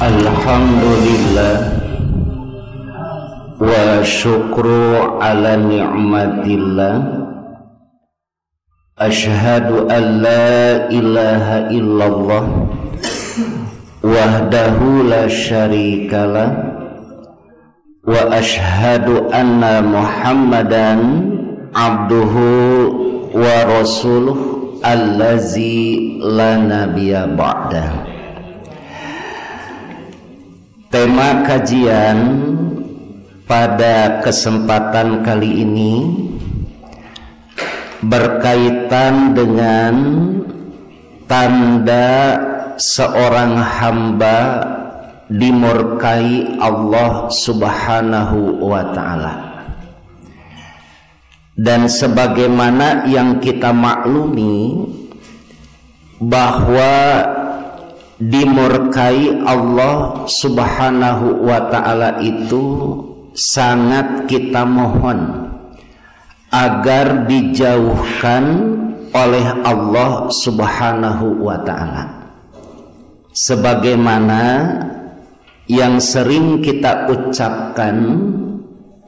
Alhamdulillah wa syukru ala ni'matillah. Ashhadu an la ilaha illallah wahdahu la syarikalah wa ashhadu anna Muhammadan abduhu wa rasuluh allazi la nabiyya ba'dah. Tema kajian pada kesempatan kali ini berkaitan dengan tanda seorang hamba dimurkai Allah Subhanahu wa ta'ala. Dan sebagaimana yang kita maklumi bahwa dimurkai Allah Subhanahu wa ta'ala itu sangat kita mohon agar dijauhkan oleh Allah Subhanahu wa ta'ala, sebagaimana yang sering kita ucapkan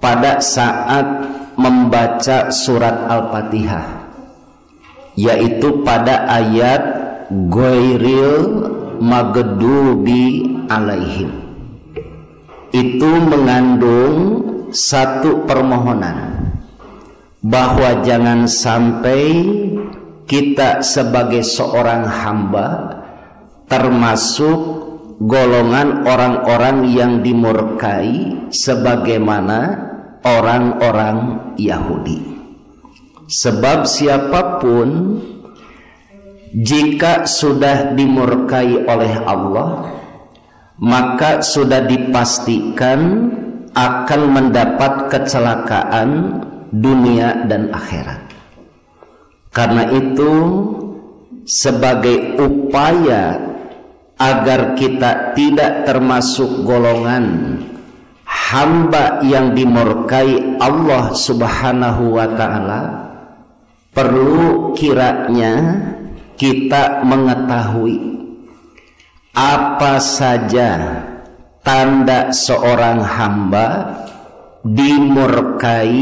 pada saat membaca surat Al-Fatihah, yaitu pada ayat ghairil maghdubi alaihim. Itu mengandung satu permohonan bahwa jangan sampai kita sebagai seorang hamba termasuk golongan orang-orang yang dimurkai sebagaimana orang-orang Yahudi. Sebab siapapun jika sudah dimurkai oleh Allah, maka sudah dipastikan akan mendapat kecelakaan dunia dan akhirat. Karena itu, sebagai upaya agar kita tidak termasuk golongan hamba yang dimurkai Allah Subhanahu wa ta'ala, perlu kiranya kita mengetahui apa saja tanda seorang hamba dimurkai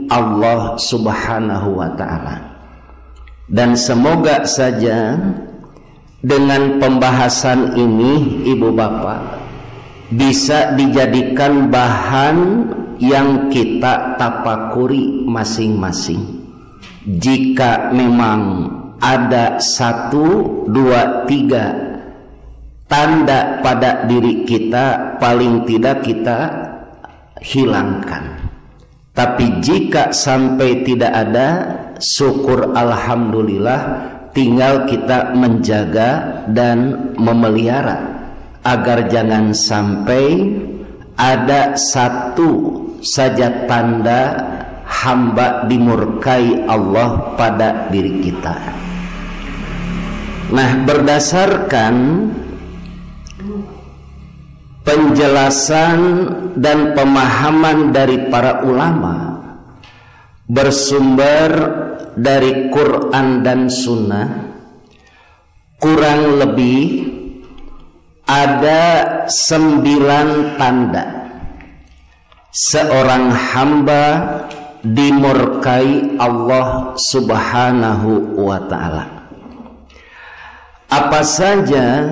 Allah Subhanahu wa ta'ala. Dan semoga saja dengan pembahasan ini, ibu bapak, bisa dijadikan bahan yang kita tapakuri masing-masing. Jika memang ada 1, 2, 3 tanda pada diri kita, paling tidak kita hilangkan. Tapi jika sampai tidak ada, syukur alhamdulillah, tinggal kita menjaga dan memelihara agar jangan sampai ada satu saja tanda hamba dimurkai Allah pada diri kita. Nah, berdasarkan penjelasan dan pemahaman dari para ulama bersumber dari Quran dan Sunnah, kurang lebih ada 9 tanda seorang hamba dimurkai Allah Subhanahu wa ta'ala. Apa saja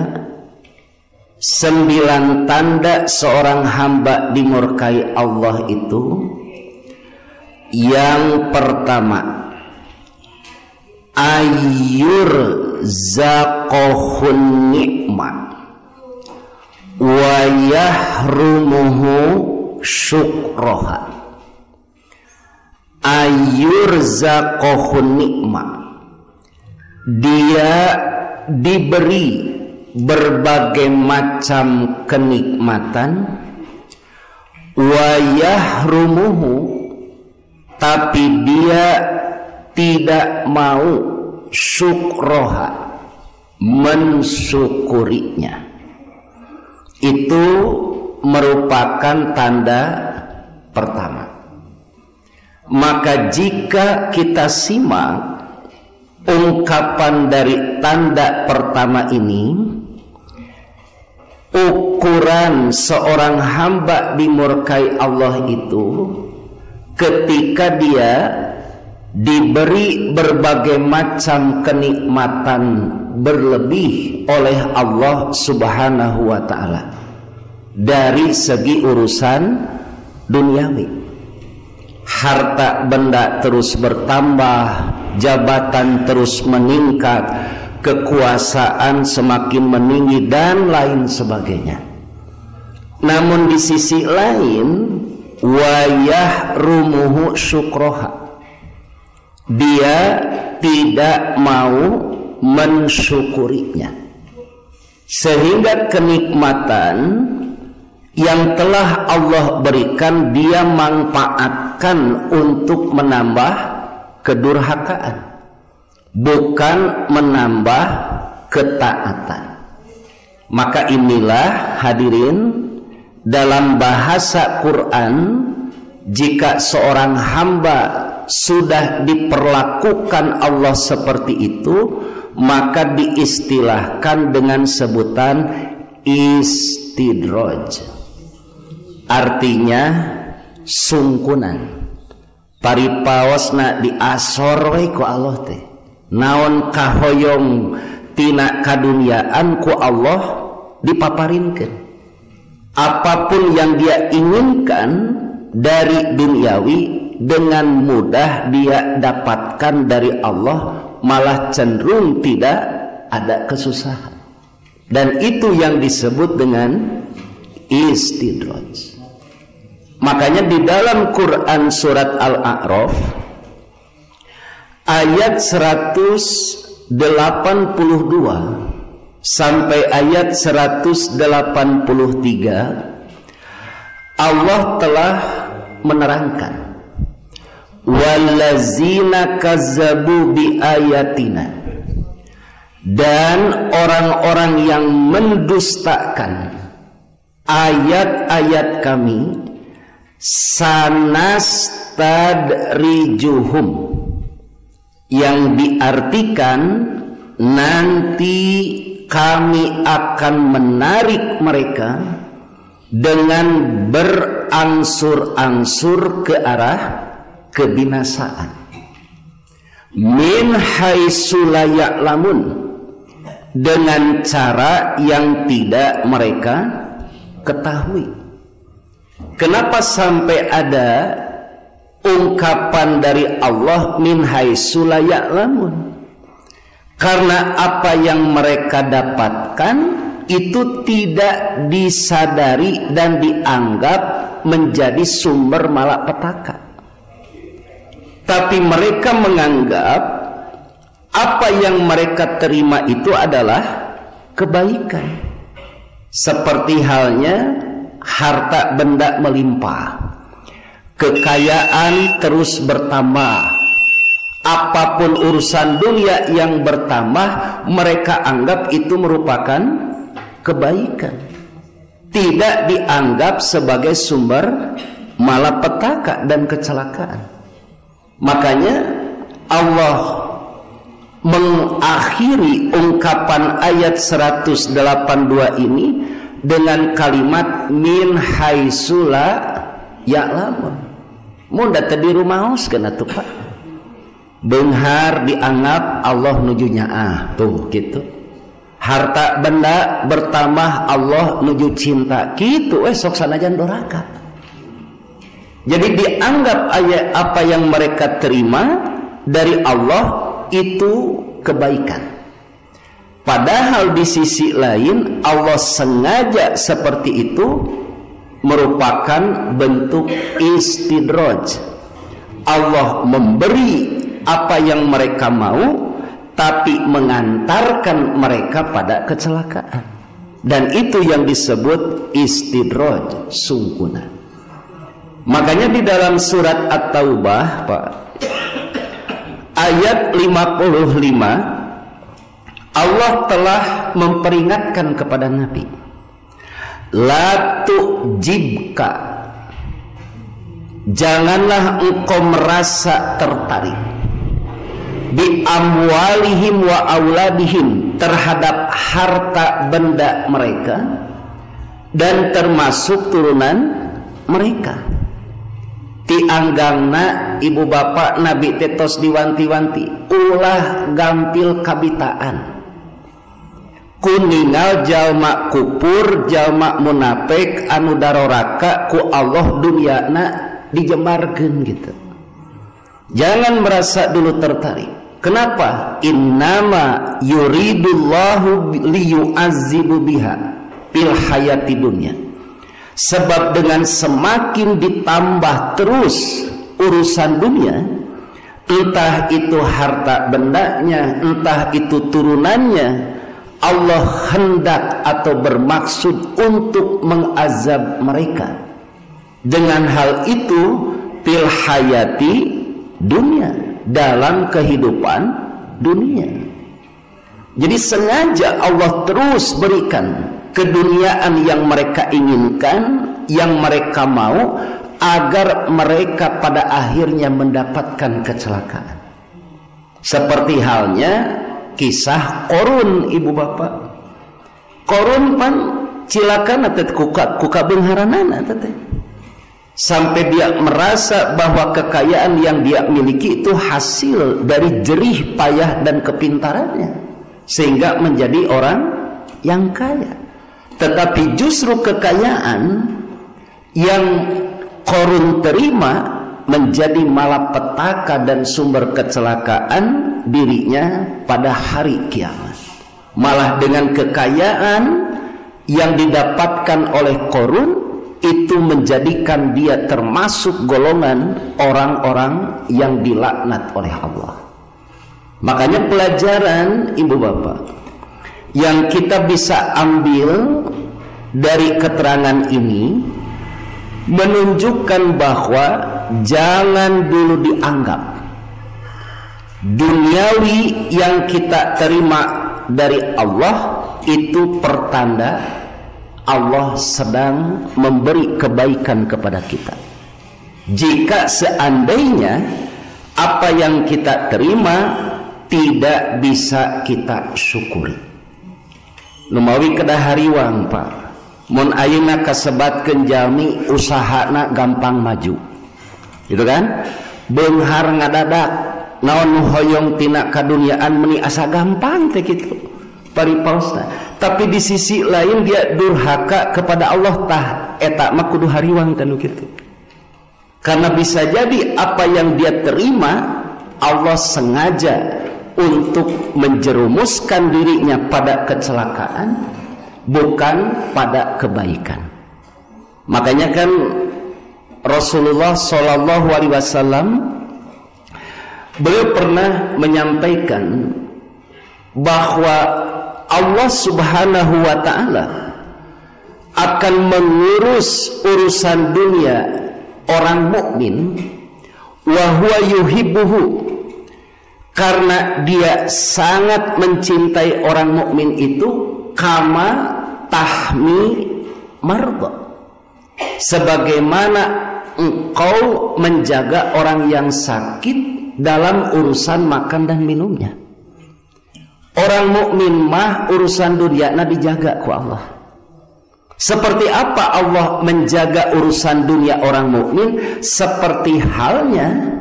9 tanda seorang hamba dimurkai Allah itu? Yang pertama, ayyurzaqahun ni'mah wa yahrumuhu syukroha. Ayyurzaqahun ni'mah, dia diberi berbagai macam kenikmatan, wa yahrumuhu, tapi dia tidak mau syukroha, mensyukurinya. Itu merupakan tanda pertama. Maka jika kita simak ungkapan dari tanda pertama ini, ukuran seorang hamba dimurkai Allah itu ketika dia diberi berbagai macam kenikmatan berlebih oleh Allah Subhanahu wa ta'ala dari segi urusan duniawi. Harta benda terus bertambah, jabatan terus meningkat, kekuasaan semakin meninggi dan lain sebagainya. Namun di sisi lain, wayah rumuhu syukroha, dia tidak mau mensyukurinya, sehingga kenikmatan yang telah Allah berikan dia manfaatkan untuk menambah kedurhakaan, bukan menambah ketaatan. Maka inilah hadirin, dalam bahasa Quran, jika seorang hamba sudah diperlakukan Allah seperti itu, maka diistilahkan dengan sebutan istidraj. Artinya sungkunan. Paripaosna diasor we ku Allah teh. Naon kahoyong tina kadunyaan ku Allah dipaparinkeun. Apapun yang dia inginkan dari duniawi dengan mudah dia dapatkan dari Allah, malah cenderung tidak ada kesusahan. Dan itu yang disebut dengan istidraj. Makanya di dalam Quran surat Al-A'raf ayat 182 sampai ayat 183 Allah telah menerangkan wallazina kazzabu biayatina, dan orang-orang yang mendustakan ayat-ayat kami, sanastadrijuhum, yang diartikan nanti kami akan menarik mereka dengan berangsur-angsur ke arah kebinasaan. Min haitsu la ya'lamun, dengan cara yang tidak mereka ketahui. Kenapa sampai ada ungkapan dari Allah min haitsu la ya'lamun? Karena apa yang mereka dapatkan itu tidak disadari dan dianggap menjadi sumber malapetaka. Tapi mereka menganggap apa yang mereka terima itu adalah kebaikan. Seperti halnya harta benda melimpah, kekayaan terus bertambah, apapun urusan dunia yang bertambah mereka anggap itu merupakan kebaikan, tidak dianggap sebagai sumber malapetaka dan kecelakaan. Makanya Allah mengakhiri ungkapan ayat 182 ini dengan kalimat min haitsu la ya'lamun. Mun da teh di rumaoskeun atuh Pak. Beunghar dianggap Allah nuju nyaah tuh gitu. Harta benda bertambah Allah nuju cinta gitu sok sanajan doraka. Jadi dianggap ayat apa yang mereka terima dari Allah itu kebaikan. Padahal di sisi lain Allah sengaja seperti itu merupakan bentuk istidraj. Allah memberi apa yang mereka mau, tapi mengantarkan mereka pada kecelakaan. Dan itu yang disebut istidraj, sungkunan. Makanya di dalam surat At-Taubah Pak, ayat 55 Allah telah memperingatkan kepada Nabi, la tu'jibka, janganlah engkau merasa tertarik, bi amwalihim wa auladihim, terhadap harta benda mereka, dan termasuk turunan mereka. Tianggangna ibu bapak Nabi tetos diwanti-wanti ulah gampil kabitaan kuningal jalma kupur jalma munafik anu daroraka ku Allah dunyana dijemarkeun gitu. Jangan merasa dulu tertarik. Kenapa? Innama yuridullahu liyu'azzibu biha fil hayati dunya. Sebab dengan semakin ditambah terus urusan dunia, entah itu harta bendanya, entah itu turunannya, Allah hendak atau bermaksud untuk mengazab mereka. Dengan hal itu fil hayati dunia, dalam kehidupan dunia. Jadi sengaja Allah terus berikan keduniaan yang mereka inginkan, yang mereka mau, agar mereka pada akhirnya mendapatkan kecelakaan. Seperti halnya kisah Korun ibu bapak. Korun pan cilakan atet kuka bengharanana tete. Sampai dia merasa bahwa kekayaan yang dia miliki itu hasil dari jerih payah dan kepintarannya, sehingga menjadi orang yang kaya. Tetapi justru kekayaan yang Korun terima menjadi malapetaka dan sumber kecelakaan dirinya pada hari kiamat. Malah dengan kekayaan yang didapatkan oleh Korun itu menjadikan dia termasuk golongan orang-orang yang dilaknat oleh Allah. Makanya pelajaran ibu bapak yang kita bisa ambil dari keterangan ini menunjukkan bahwa jangan dulu dianggap duniawi yang kita terima dari Allah itu pertanda Allah sedang memberi kebaikan kepada kita. Jika seandainya apa yang kita terima tidak bisa kita syukuri. Numawi kedah hariwang pak, mun ayeuna kasebatkeun jalmi usahana gampang maju, gitu kan? Beunghar ngadadak, naon nu hoyong tina kadunyaan meni asa gampang teh kitu, paripaosna. Tapi di sisi lain dia durhaka kepada Allah tah, eta mah kudu hariwang tanu kitu. Karena bisa jadi apa yang dia terima Allah sengaja untuk menjerumuskan dirinya pada kecelakaan, bukan pada kebaikan. Makanya kan Rasulullah Shallallahu Alaihi Wasallam beliau pernah menyampaikan bahwa Allah Subhanahu Wa Taala akan mengurus urusan dunia orang mukmin, wa huwa yuhibbuhu, karena dia sangat mencintai orang mukmin itu, kama tahmi marba, sebagaimana engkau menjaga orang yang sakit dalam urusan makan dan minumnya. Orang mukmin mah urusan dunia dijaga ku Allah. Seperti apa Allah menjaga urusan dunia orang mukmin? Seperti halnya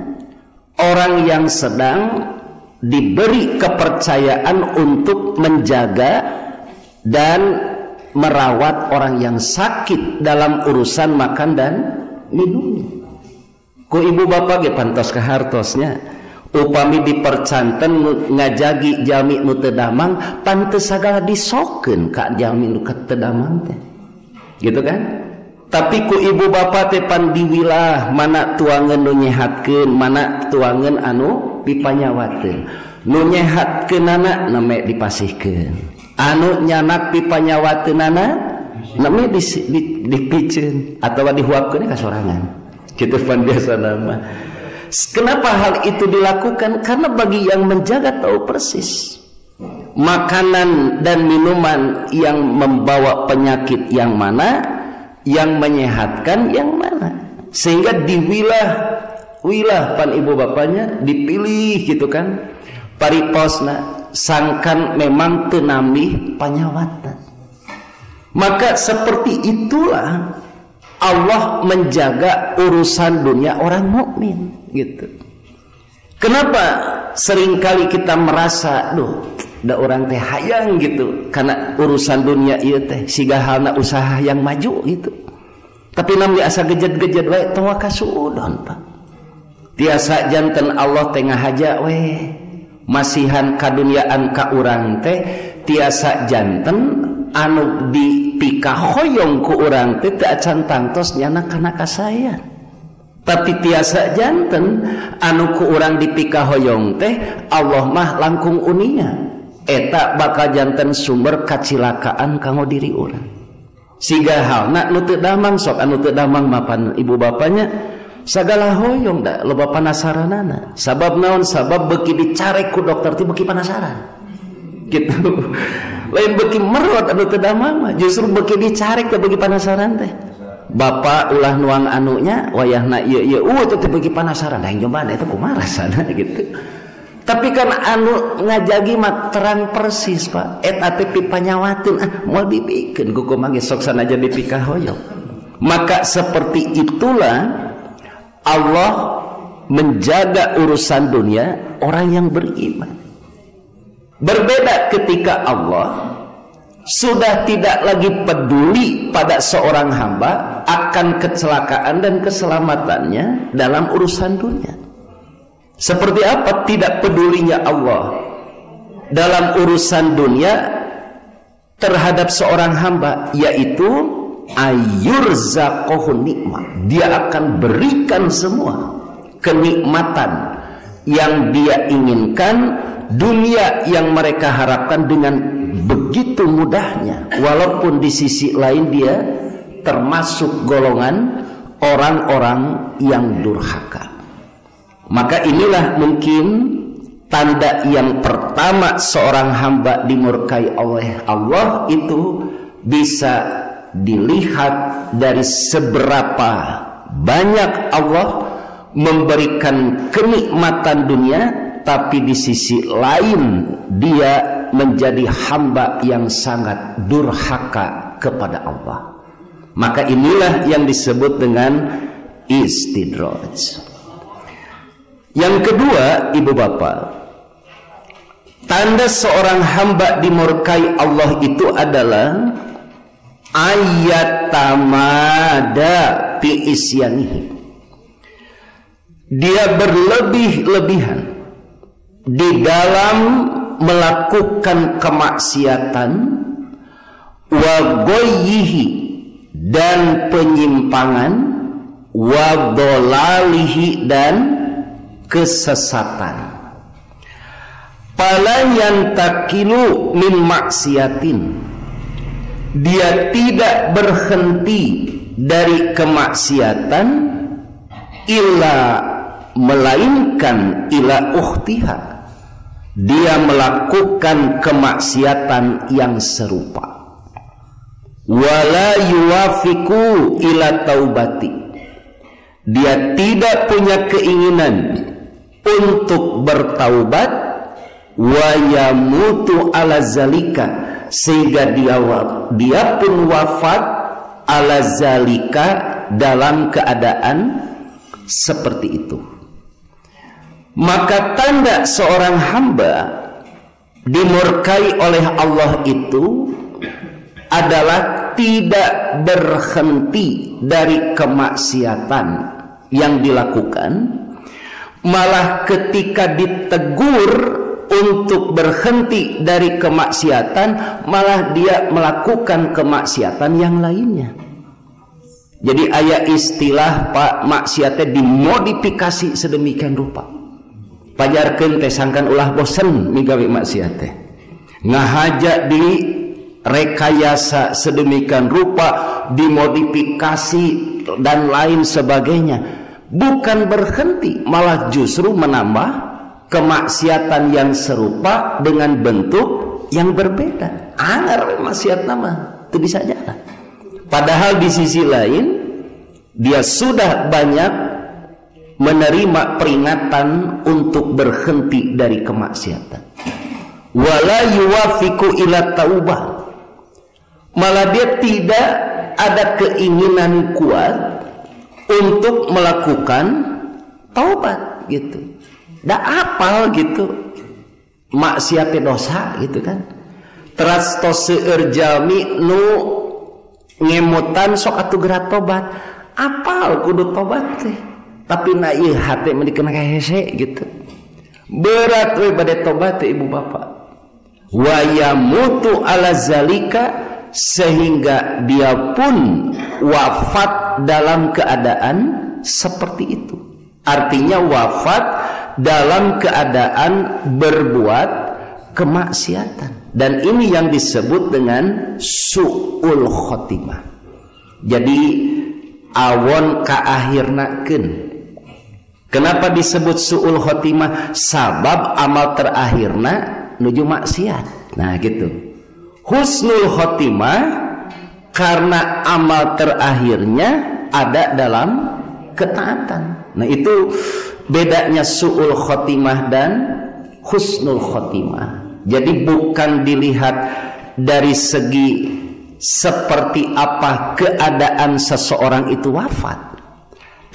orang yang sedang diberi kepercayaan untuk menjaga dan merawat orang yang sakit dalam urusan makan dan minum. Ku ibu bapak ge pantos kahartosnya, upami dipercanten ngajagi jalmi nu teu damang pantes sagala disokeun ka jalmi nu teu damang teh, gitu kan? Tapi ku ibu bapak teh pan diwilah mana tuangan nu nyehatkeun, mana tuangan anu dipanyawakeun. Nu nyehatkeunana name dipasihkeun, anu nyanak dipanyawakeunana name dipikeun atawa dihuapkeun ka sorangan. Kitu pan biasa nama. Kenapa hal itu dilakukan? Karena bagi yang menjaga tahu persis makanan dan minuman yang membawa penyakit yang mana, yang menyehatkan yang mana, sehingga diwilah pan ibu bapaknya dipilih gitu kan, pariposna sangkan memang teu nambih panyawatan. Maka seperti itulah Allah menjaga urusan dunia orang mukmin gitu. Kenapa seringkali kita merasa da orang teh hayang gitu karena urusan dunia ieu teh siga halna usaha yang maju gitu. Tapi namanya asa gejed-gejed wae tong kasuudon Pak. Tiasa janten Allah teh ngahaja we masihan kaduniaan ka urang teh tiasa janten anu dipikahoyong ku urang teh teu acan tangtos nyana kana kasayan. Tapi tiasa janten anu ku urang dipikahoyong teh Allah mah langkung uninga eta bakal janten sumber kacilakaan kanggo diri urang. Siga halna nu teu damang sok anu teu damang mapan ibu bapanya sagala hoyong da loba panasaranana. Sabab naon? Sabab beuki dicarek ku dokter teh beuki panasaran. Gitu. Lain beuki merot anu teu damang mah justru beuki dicarek teh beuki panasaran teh. Bapak ulah nuang anunya wayahna ieu teh beuki panasaran hayang nyobaan eta kumaha rasana gitu. Tapi kan anu ngajagi mah terang persis Pak. Eta teh pipanyawateun moal dibikeun ku kumaha ge sok sanajan dipikahoyong. Maka seperti itulah Allah menjaga urusan dunia orang yang beriman. Berbeda ketika Allah sudah tidak lagi peduli pada seorang hamba akan kecelakaan dan keselamatannya dalam urusan dunia. Seperti apa tidak pedulinya Allah dalam urusan dunia terhadap seorang hamba, yaitu ayurzaqohu nikmah. Dia akan berikan semua kenikmatan yang dia inginkan, dunia yang mereka harapkan dengan begitu mudahnya, walaupun di sisi lain dia termasuk golongan orang-orang yang durhaka. Maka inilah mungkin tanda yang pertama seorang hamba dimurkai oleh Allah itu bisa dilihat dari seberapa banyak Allah memberikan kenikmatan dunia, tapi di sisi lain dia menjadi hamba yang sangat durhaka kepada Allah. Maka inilah yang disebut dengan istidraj. Yang kedua, ibu bapak, tanda seorang hamba dimurkai Allah itu adalah ayatamada fi isyanihi. Dia berlebih-lebihan di dalam melakukan kemaksiatan, wa goyihi dan penyimpangan, wa dolalihi dan kesesatan. Pala yantakilu min maksiatin. Dia tidak berhenti dari kemaksiatan illa melainkan ila ukhtiha, dia melakukan kemaksiatan yang serupa. Wala yuwafiqu ila taubati, dia tidak punya keinginan untuk bertaubat. Wa yamutu ala zalika, sehingga dia pun wafat ala zalika, dalam keadaan seperti itu. Maka tanda seorang hamba dimurkai oleh Allah itu adalah tidak berhenti dari kemaksiatan yang dilakukan, malah ketika ditegur untuk berhenti dari kemaksiatan, malah dia melakukan kemaksiatan yang lainnya. Jadi aya istilah Pak, maksiatnya dimodifikasi sedemikian rupa. Pajarkeun teh sangkan ulah bosen migawe maksiat teh. Ngahaja di rekayasa sedemikian rupa, dimodifikasi dan lain sebagainya. Bukan berhenti, malah justru menambah kemaksiatan yang serupa dengan bentuk yang berbeda. Angar maksiat nama itu bisa jalan. Padahal di sisi lain dia sudah banyak menerima peringatan untuk berhenti dari kemaksiatan. Wala yuwafiqu ila taubah, malah dia tidak ada keinginan kuat untuk melakukan taubat gitu. Da apal gitu maksiat dosa gitu kan. Teras tos seueur jalmi nu ngemutan sok atuh geura tobat. Apal kudu tobat teh. Tapi na ieu hate mah dikeuna hese gitu. Berat we bade tobat teh ibu bapak. Wa yamutu ala zalika, sehingga dia pun wafat dalam keadaan seperti itu. Artinya wafat dalam keadaan berbuat kemaksiatan. Dan ini yang disebut dengan su'ul khotimah. Jadi awon kaakhirnakeun. Kenapa disebut su'ul khotimah? Sabab amal terakhirna nuju maksiat. Nah gitu. Husnul khotimah karena amal terakhirnya ada dalam ketaatan. Nah itu bedanya su'ul khotimah dan husnul khotimah. Jadi bukan dilihat dari segi seperti apa keadaan seseorang itu wafat,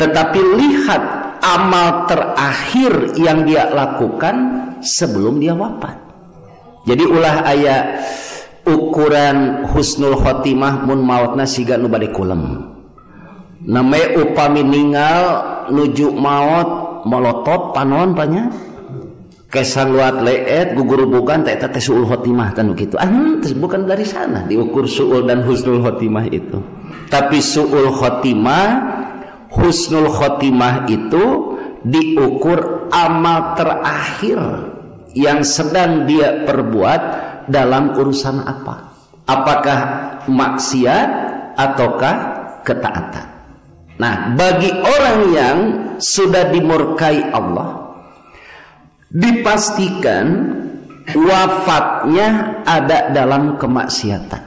tetapi lihat amal terakhir yang dia lakukan sebelum dia wafat. Jadi ulah aya ukuran husnul khotimah mun mautna siga nu bade kulem. Name upami ninggal nuju maut molotov panon banyak. Kesan luat leet gugurubugan teh teh suul khotimah tan kitu. Bukan dari sana diukur suul dan husnul khotimah itu. Tapi suul khotimah, husnul khotimah itu diukur amal terakhir yang sedang dia perbuat dalam urusan apa? Apakah maksiat ataukah ketaatan? Nah, bagi orang yang sudah dimurkai Allah, dipastikan wafatnya ada dalam kemaksiatan.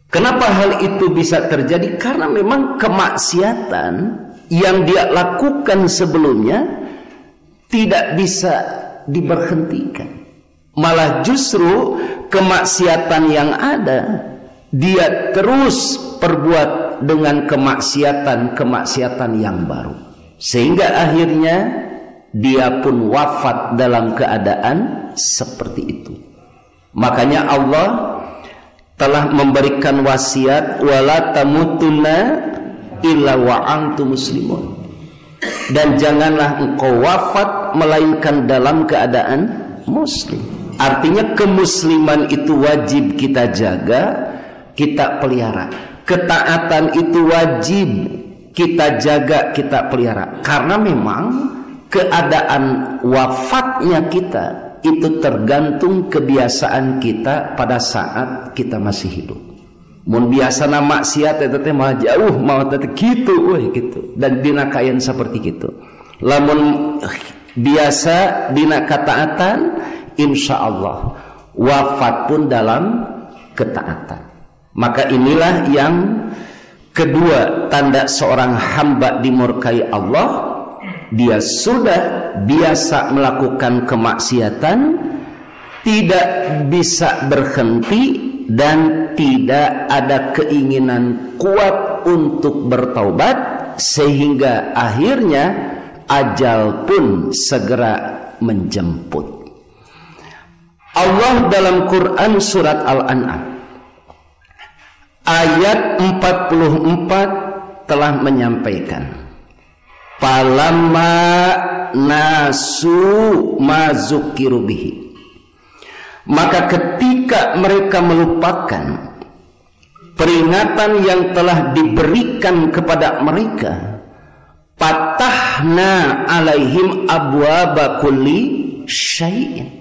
Kenapa hal itu bisa terjadi? Karena memang kemaksiatan yang dia lakukan sebelumnya tidak bisa diberhentikan. Malah justru kemaksiatan yang ada dia terus perbuat dengan kemaksiatan yang baru, sehingga akhirnya dia pun wafat dalam keadaan seperti itu. Makanya Allah telah memberikan wasiat wala tamutunna illa wa antum muslimun, dan janganlah engkau wafat melainkan dalam keadaan muslim. Artinya kemusliman itu wajib kita jaga, kita pelihara. Ketaatan itu wajib kita jaga, kita pelihara. Karena memang keadaan wafatnya kita itu tergantung kebiasaan kita pada saat kita masih hidup. Mun biasana maksiat eta teh mah jauh mau teh kitu we gitu. Dan dina kayan seperti kitu. Lamun biasa dina ketaatan, insya Allah wafat pun dalam ketaatan. Maka inilah yang kedua tanda seorang hamba dimurkai Allah. Dia sudah biasa melakukan kemaksiatan, tidak bisa berhenti, dan tidak ada keinginan kuat untuk bertaubat, sehingga akhirnya ajal pun segera menjemput. Allah dalam Quran surat Al-An'am ayat 44 telah menyampaikan, falamma nasu ma zukiru bihi, maka ketika mereka melupakan peringatan yang telah diberikan kepada mereka, patahna alaihim abwaba kulli syai'in,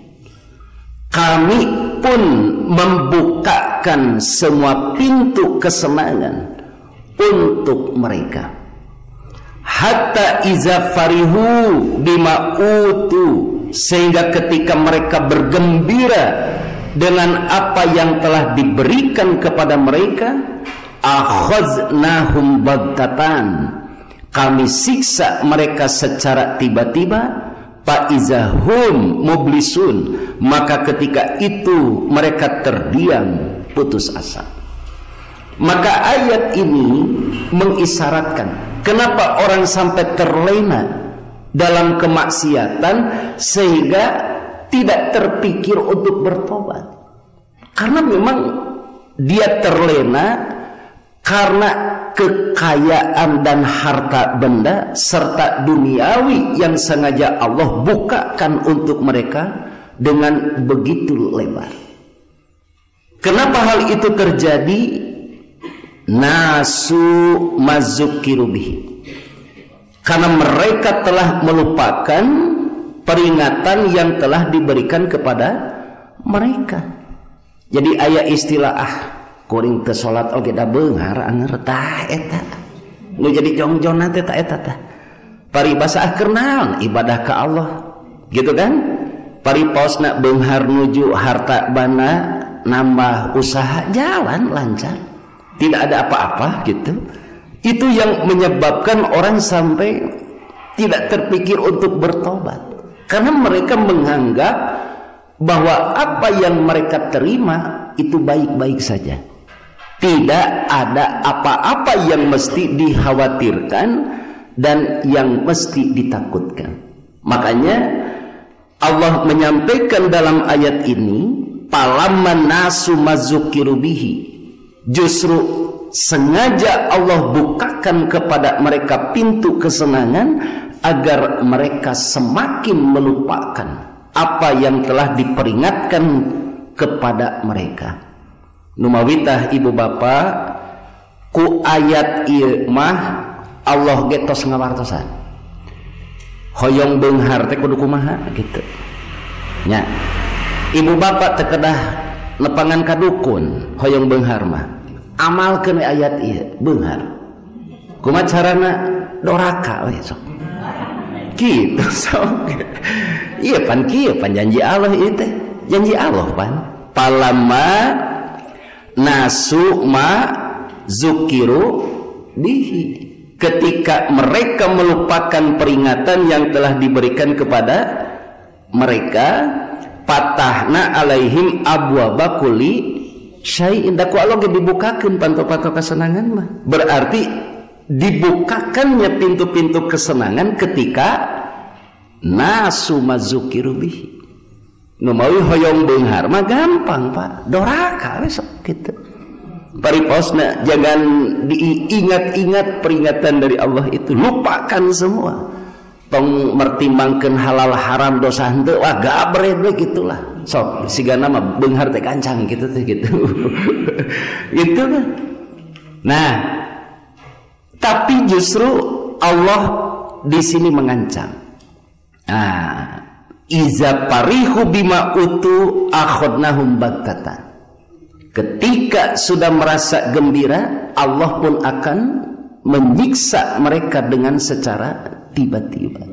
kami pun membukakan semua pintu kesenangan untuk mereka. Hatta iza farihu bima utu, sehingga ketika mereka bergembira dengan apa yang telah diberikan kepada mereka, akhaznahum baghtatan, kami siksa mereka secara tiba-tiba, Faizahum mublisun, maka ketika itu mereka terdiam putus asa. Maka ayat ini mengisyaratkan kenapa orang sampai terlena dalam kemaksiatan sehingga tidak terpikir untuk bertobat. Karena memang dia terlena karena kekayaan dan harta benda serta duniawi yang sengaja Allah bukakan untuk mereka dengan begitu lebar. Kenapa hal itu terjadi? Nasu mazzukiru bihi, karena mereka telah melupakan peringatan yang telah diberikan kepada mereka. Jadi aya istilah kuring teu salat oge da beunghar anger tah eta. Nu jadi jongjonna teh tah eta tah. Paribasa keur naon ibadah ka Allah. Gitu kan? Pariposna beunghar nuju harta bana nambah usaha jalan lancar. Tidak ada apa-apa gitu. Itu yang menyebabkan orang sampai tidak terpikir untuk bertobat. Karena mereka menganggap bahwa apa yang mereka terima itu baik-baik saja. Tidak ada apa-apa yang mesti dikhawatirkan dan yang mesti ditakutkan. Makanya Allah menyampaikan dalam ayat ini, "Falamman nasu mazzukiru bihi." Justru sengaja Allah bukakan kepada mereka pintu kesenangan agar mereka semakin melupakan apa yang telah diperingatkan kepada mereka. Numawitah ibu bapak, ku ayat ieu mah Allah ge tos ngawartosan. Hoyong beunghar teh kudu kumaha gitu. Nya. Ibu bapak teh kedah nepangan ka dukun hoyong beunghar mah. Amalkeun ayat ieu beunghar. Kumaha carana doraka we sok. Kitu sok. Ieu pan kieu pan janji Allah ieu teh. Janji Allah pan. Palamma nasu ma zukiru bihi, ketika mereka melupakan peringatan yang telah diberikan kepada mereka, patahna alaihim abwaba kulli syai'in, da ku Allah ge dibukakeun panto-panto kesenangan mah. Berarti dibukakannya pintu-pintu kesenangan ketika nasu mazukiru bihi. Nu mawi hoyong beunghar mah gampang Pak, doraka we sok kitu. Pariposna jangan diingat-ingat peringatan dari Allah itu, lupakan semua. Tong mertimbangkeun halal haram dosa henteu wah gabre we gitulah. Sok sigana mah beunghar teh kancang gitu teh gitu. Gitu kan. Nah, tapi justru Allah di sini mengancam. Nah, iza parihu bima utu akhadnahum baghtatan. Ketika sudah merasa gembira, Allah pun akan menyiksa mereka dengan secara tiba-tiba.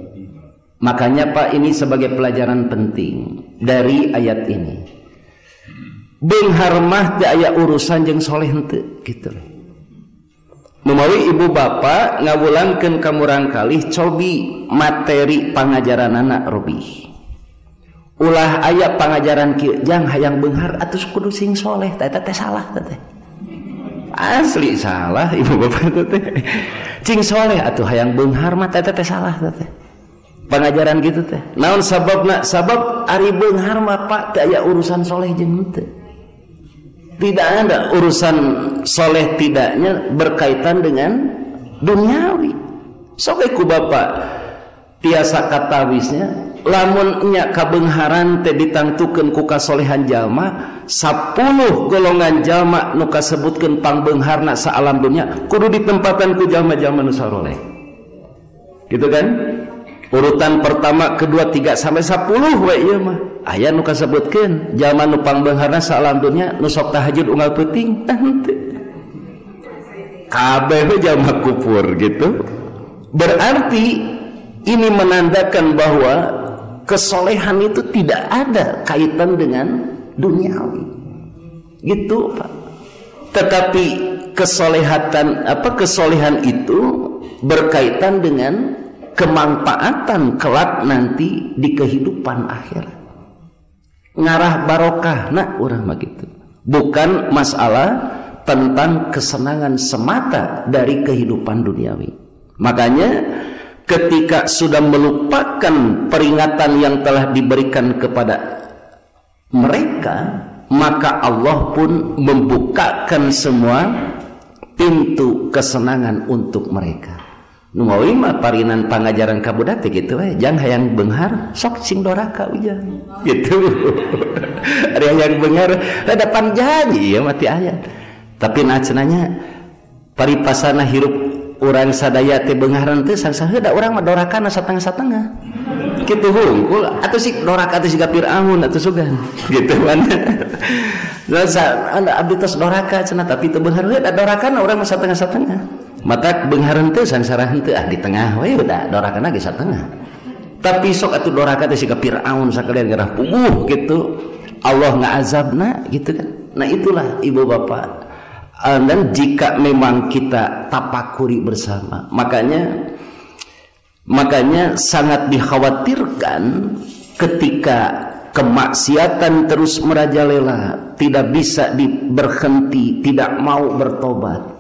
Makanya Pak, ini sebagai pelajaran penting dari ayat ini. Beunghar mah teu aya urusan jeung soleh henteu gitu. Numawi ibu bapak ngawulangkeun ka murang kalih cobi materi pangajaranana robih. Ulah aya pangajaran kieu jang hayang beunghar atuh kudu sing soleh teh salah teh. Asli salah ibu bapak teh. Cing soleh atuh hayang beunghar mah teh salah teh. Pangajaran gitu teh. Naon sababna? Sabab ari beunghar mah Pak teu aya urusan soleh jeung henteu. Tidak ada urusan soleh tidaknya berkaitan dengan duniawi. Sok ku bapak tiasa katawisnya lamun nya kabeungharan teh ditangtukeun ku kasolehan jalma, 10 golongan jalma nu kasebutkeun pangbeungharna sa alam dunya kudu ditempatan ku jalma-jalma nu saleh. Gitu kan? Urutan pertama, kedua, 3 sampai 10 we ieu mah. Aya nu kasebutkeun jalma nu pangbeungharna sa alam dunya nu sok tahajud unggal peuting henteu. Kabeh we jalma kufur gitu. Berarti ini menandakan bahwa kesolehan itu tidak ada kaitan dengan duniawi. Gitu, Pak. Tetapi kesolehan itu berkaitan dengan kemanfaatan kelak nanti di kehidupan akhirat. Ngarah barokah nak urang mah gitu. Bukan masalah tentang kesenangan semata dari kehidupan duniawi. Makanya ketika sudah melupakan peringatan yang telah diberikan kepada mereka, maka Allah pun membukakan semua pintu kesenangan untuk mereka. Nu ngawi mah parinan pangajaran ka budak teh kitu we, jang hayang beunghar sok sing doraka ujang. Gitu. Ada yang beunghar hadapan janji ya mati ayat. Tapi nacenanya paripasana hirup urang sadaya teh beungharan teh sangsang heuda urang mah dorakana satengah-satengah. Kitu hungkul atuh si doraka teh siga Firaun atuh sugan. Gitu kan. Anda abdi tos doraka cenah tapi teu beunghar heuda dorakana urang mah satengah-satengah. Mata beunghareun teh sangsara henteu di tengah we udah dorakana ge satengah. Tapi sok atuh doraka teh siga Firaun sakalian gerah puguh gitu. Allah ngazabna gitu kan. Nah itulah ibu bapak. Dan jika memang kita tapakuri bersama, makanya sangat dikhawatirkan ketika kemaksiatan terus merajalela, tidak bisa berhenti, tidak mau bertobat.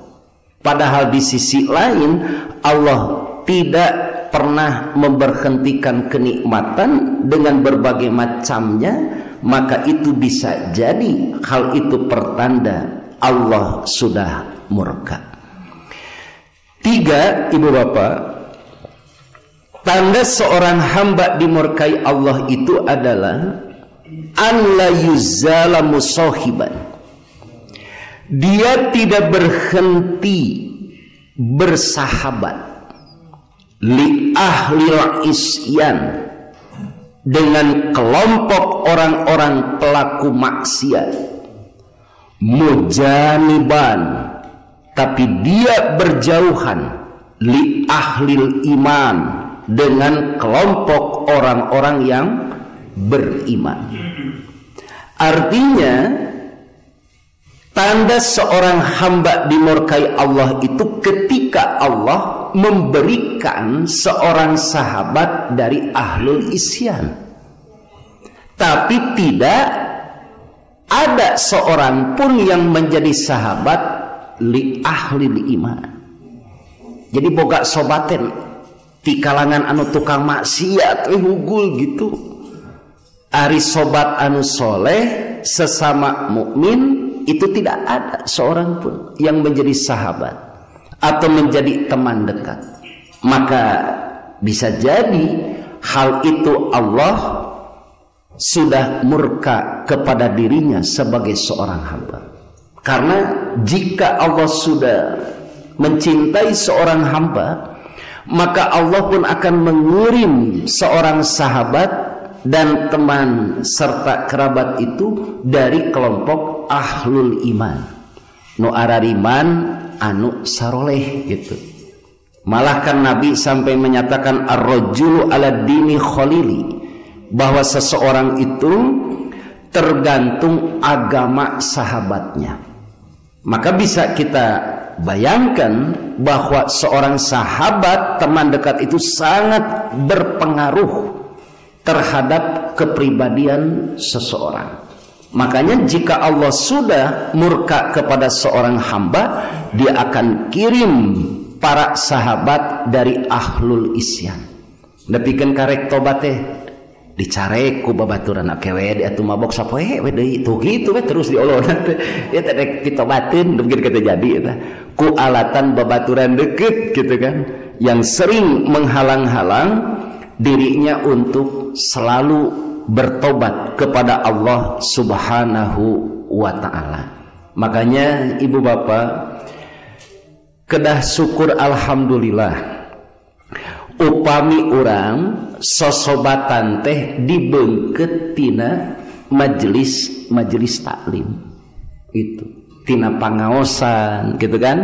Padahal di sisi lain Allah tidak pernah memberhentikan kenikmatan dengan berbagai macamnya, maka itu bisa jadi hal itu pertanda Allah sudah murka. 3, ibu bapak, tanda seorang hamba dimurkai Allah itu adalah an la yuzala musahiban. Dia tidak berhenti bersahabat li ahlil isyan dengan kelompok orang-orang pelaku maksiat, mujaniban, tapi dia berjauhan li ahlil iman dengan kelompok orang-orang yang beriman. Artinya tanda seorang hamba dimurkai Allah itu ketika Allah memberikan seorang sahabat dari ahlul isyan, tapi tidak ada seorang pun yang menjadi sahabat li ahlil iman. Jadi boga sobaten di kalangan anu tukang maksiat hugul gitu. Ari sobat anu soleh sesama mukmin itu tidak ada seorang pun yang menjadi sahabat atau menjadi teman dekat. Maka bisa jadi hal itu Allah sudah murka kepada dirinya sebagai seorang hamba. Karena jika Allah sudah mencintai seorang hamba, maka Allah pun akan mengirim seorang sahabat dan teman serta kerabat itu dari kelompok ahlul iman, nu arariman anu saroleh gitu. Malah kan Nabi sampai menyatakan ar-rajulu ala dini khalili, bahwa seseorang itu tergantung agama sahabatnya. Maka bisa kita bayangkan bahwa seorang sahabat, teman dekat itu sangat berpengaruh terhadap kepribadian seseorang. Makanya jika Allah sudah murka kepada seorang hamba, dia akan kirim para sahabat dari ahlul isyan. Nepikeun karek tobat teh dicarek ku babaturan akewe atuh mabok sapoe we deui tuh kitu we terus diolona teh ya teh rek ditobateun mungkin kata jadi eta ku alatan babaturan deket gitu kan yang sering menghalang-halang dirinya untuk selalu bertobat kepada Allah Subhanahu wa ta'ala. Makanya ibu bapak kedah syukur alhamdulillah upami urang sosobatan teh dibeungkeut tina majelis taklim itu tina pangaosan gitu kan,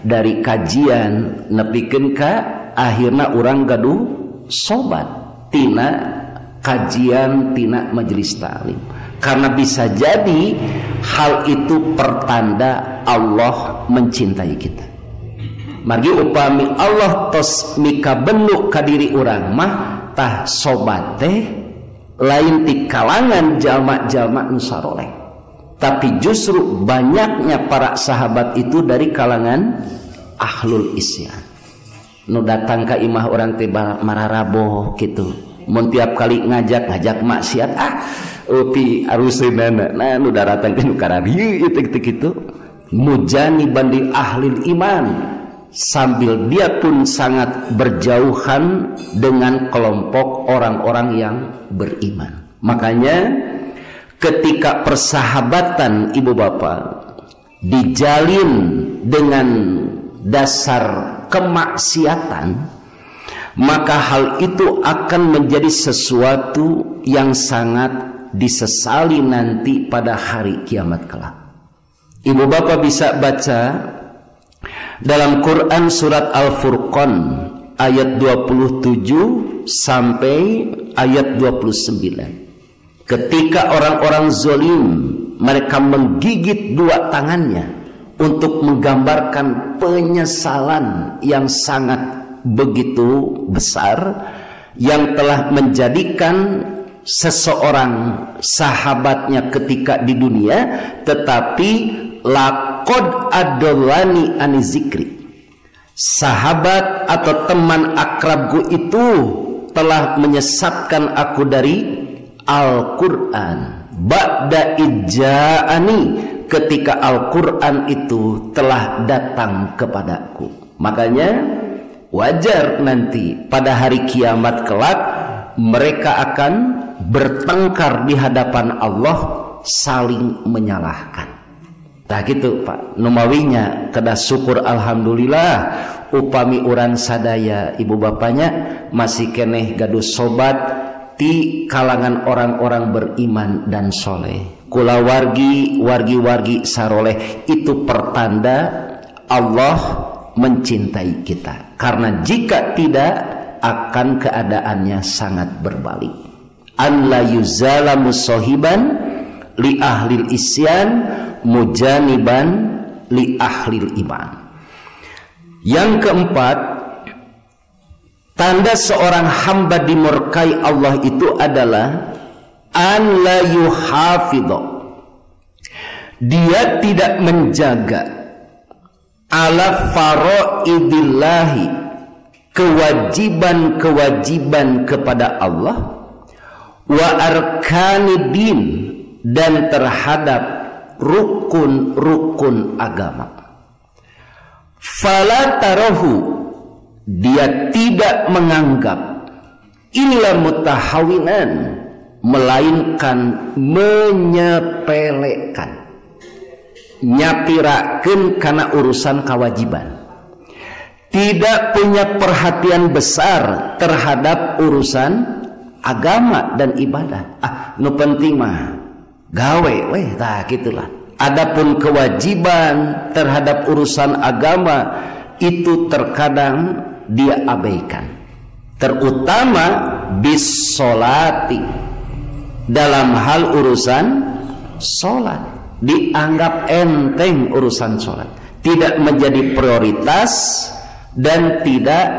dari kajian nepikeun ka akhirna urang gaduh sobat tina kajian tina majelis taklim. Karena bisa jadi hal itu pertanda Allah mencintai kita. Margi upami Allah tos mika benuk ka diri urang mah tah sobat teh lain di kalangan jalma-jalma nu saroleh, tapi justru banyaknya para sahabat itu dari kalangan ahlul isyan. Nu datang ka imah orang teh mararaboh gitu, mun tiap kali ngajak maksiat upi aruseunana nah nu daratan nu kararieu ieu kitu mujaniban li ahlil iman, sambil dia pun sangat berjauhan dengan kelompok orang-orang yang beriman. Makanya ketika persahabatan ibu bapak dijalin dengan dasar kemaksiatan, maka hal itu akan menjadi sesuatu yang sangat disesali nanti pada hari kiamat kelak. Ibu bapak bisa baca dalam Quran surat Al-Furqan ayat 27 sampai ayat 29. Ketika orang-orang zalim mereka menggigit dua tangannya untuk menggambarkan penyesalan yang sangat begitu besar yang telah menjadikan seseorang sahabatnya ketika di dunia, tetapi laqad adallani ani zikri, sahabat atau teman akrabku itu telah menyesatkan aku dari Al-Quran ba'da ija'ani, ketika Al-Quran itu telah datang kepadaku. Makanya wajar nanti pada hari kiamat kelak mereka akan bertengkar di hadapan Allah, saling menyalahkan. Tah gitu Pak, numawinya kedah syukur alhamdulillah upami urang sadaya ibu bapaknya masih keneh gaduh sobat ti kalangan orang-orang beriman dan soleh. Kula wargi saroleh itu pertanda Allah mencintai kita, karena jika tidak akan keadaannya sangat berbalik. An la yuzalamu sahiban li ahlil isyan mujaniban li ahlil iman. Yang keempat, tanda seorang hamba dimurkai Allah itu adalah an la yuhafidho, dia tidak menjaga ala faraidillahi, kewajiban-kewajiban kepada Allah, wa arkanidin, dan terhadap rukun-rukun agama. Fala tarahu, dia tidak menganggap illa mutahawinan, melainkan menyepelekan, nyapirakeun kana urusan kewajiban, tidak punya perhatian besar terhadap urusan agama dan ibadah. Nu penting mah gawe weh, tah gitulah. Adapun kewajiban terhadap urusan agama itu terkadang dia abaikan, terutama bis solati, dalam hal urusan solat dianggap enteng. Urusan solat tidak menjadi prioritas dan tidak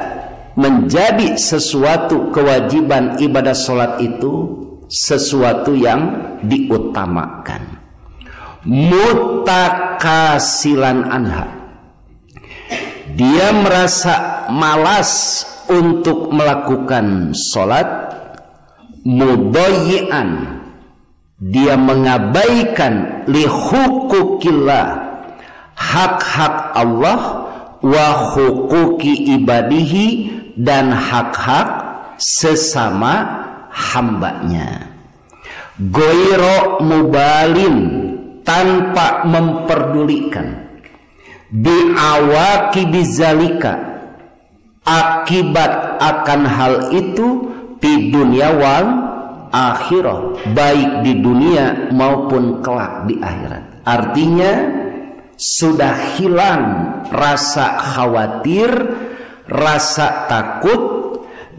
menjadi sesuatu kewajiban ibadah solat itu sesuatu yang diutamakan. Mutakasilan anha, dia merasa malas untuk melakukan solat. Mudayyi'an, dia mengabaikan li hukukillah, hak-hak Allah, wa hukuki ibadihi, dan hak-hak sesama hambanya. Goiro mubalin, tanpa memperdulikan, biawaki bizalika, akibat akan hal itu, di dunia wal akhirah, baik di dunia maupun kelak di akhirat. Artinya sudah hilang rasa khawatir, rasa takut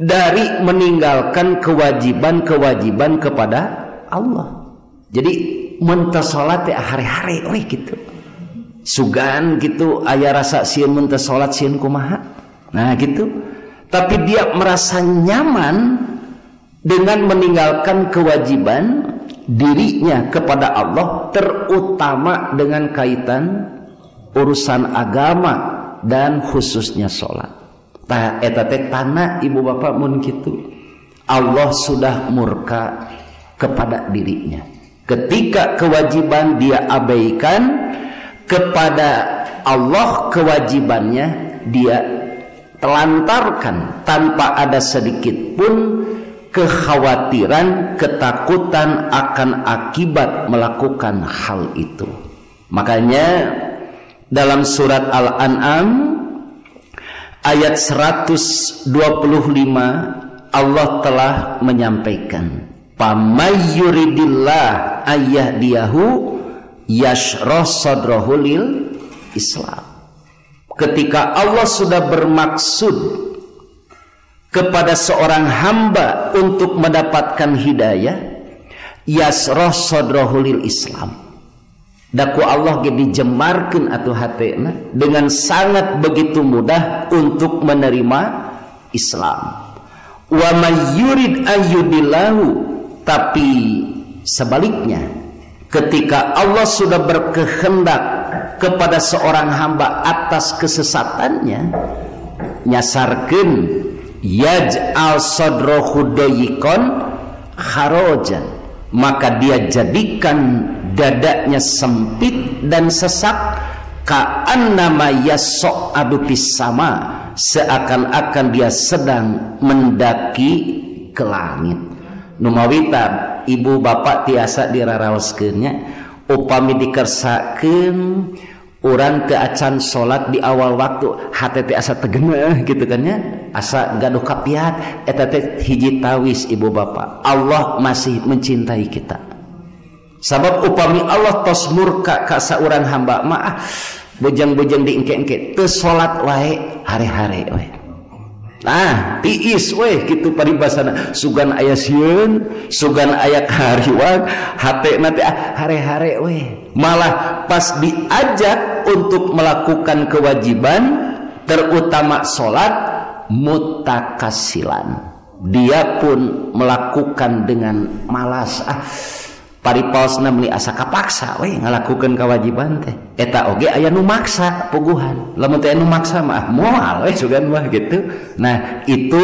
dari meninggalkan kewajiban-kewajiban kepada Allah. Jadi menta salat hari-hari gitu. sugan gitu, aya rasa sieun mun teu salat sieun kumaha. Nah gitu. Tapi dia merasa nyaman dengan meninggalkan kewajiban dirinya kepada Allah, terutama dengan kaitan urusan agama dan khususnya salat. Tah eta teh tanda ibu bapak mun kitu. Allah sudah murka kepada dirinya. Ketika kewajiban dia abaikan, kepada Allah kewajibannya dia telantarkan tanpa ada sedikit pun kekhawatiran, ketakutan akan akibat melakukan hal itu. Makanya dalam surat Al-An'am ayat 125 Allah telah menyampaikan, "Pamayyuridillah ayyahdiyahu yashrah sadrahu lil Islam." Ketika Allah sudah bermaksud kepada seorang hamba untuk mendapatkan hidayah, yashrah sadrahu lil Islam. Daku Allah ge dijemarkeun atuh hatena dengan sangat begitu mudah untuk menerima Islam. Wa may yurid ayyudillahu, tapi sebaliknya ketika Allah sudah berkehendak kepada seorang hamba atas kesesatannya, nyasarkeun yaj'al sadrahu dayiqan kharajan, maka dia jadikan dadanya sempit dan sesak, ka'annama yas'adu fis sama, seakan-akan dia sedang mendaki ke langit. Numawita ibu bapak tiasa diraraoskeunnya, upami dikersakeun urang teu acan salat di awal waktu, hate teh asa tegeuneuh gitu kan nya, asa gaduh kapiat. Eta teh hiji tawis ibu bapak, Allah masih mencintai kita. Sabab upami Allah tos murka ka saurang hamba mah bujang-bujang diengke-engke teu salat wae hare-hare we. Nah, tiis we kitu paribasana, sugan aya sieun, sugan aya kahariwang, hatena teh hare-hare we. Malah pas diajak untuk melakukan kewajiban terutama salat, mutakasilan, dia pun melakukan dengan malas. Paripaosna meuli asa kapaksa we ngalakukeun kewajiban teh. Eta oge aya nu maksa puguhan. Lamun teh anu maksa mah moal we sugan mah gitu. Nah, itu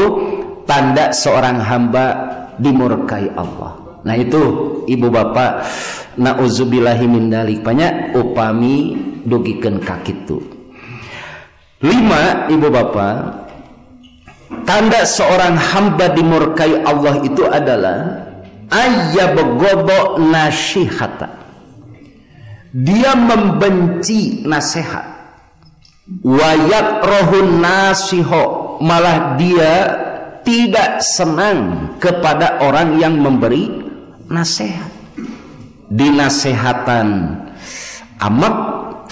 tanda seorang hamba dimurkai Allah. Nah, itu ibu bapak, nauzubillahi min dzalik, banyak upami dugikeun ka kitu. 5 ibu bapak, tanda seorang hamba dimurkai Allah itu adalah ayyabghadha nasihata, dia membenci nasihat, wa yakrahun nasiho, malah dia tidak senang kepada orang yang memberi nasihat. Dinasehatan amak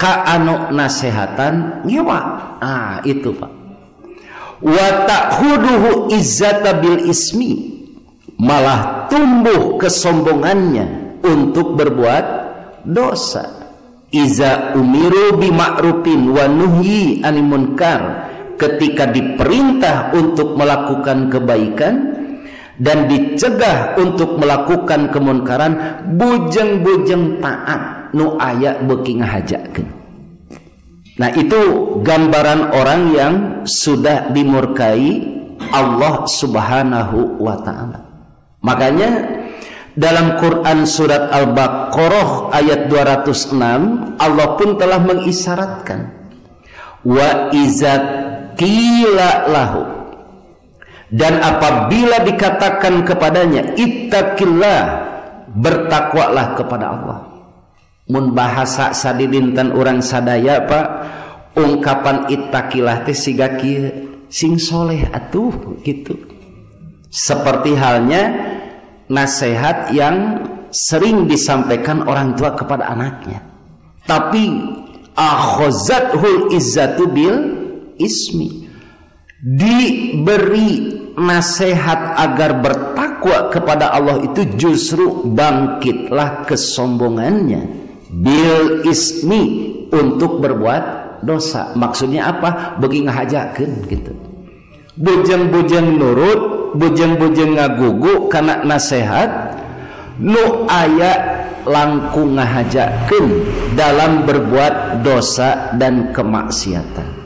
ka anu nasehatan ngewa. Itu Pak. Wa ta'khuduhu izzata bil ismi, malah tumbuh kesombongannya untuk berbuat dosa. Iza umiru bima'rufin wa nuhyi 'anil munkar, ketika diperintah untuk melakukan kebaikan dan dicegah untuk melakukan kemunkaran, bujeng-bujeng taat nu aya beuki ngahajakeun. Nah, itu gambaran orang yang sudah dimurkai Allah Subhanahu wa ta'ala. Makanya dalam Quran surat Al-Baqarah ayat 206 Allah pun telah mengisyaratkan, wa iza qila lahu, dan apabila dikatakan kepadanya ittaqillah, bertakwalah kepada Allah. Mun bahasa sadidinten urang sadaya Pak, ungkapan ittaqillah teh siga kieu, sing soleh atuh gitu. Seperti halnya nasihat yang sering disampaikan orang tua kepada anaknya, tapi akhazathul izzatu bil ismi, diberi nasihat agar bertakwa kepada Allah itu justru bangkitlah kesombongannya, bil ismi, untuk berbuat dosa. Maksudnya apa? Bagi ngahajakeun gitu. Bujeng-bujeng nurut, bujeng-bujeng ngagugu kana nasihat nu aya langkung ngahajakeun dalam berbuat dosa dan kemaksiatan.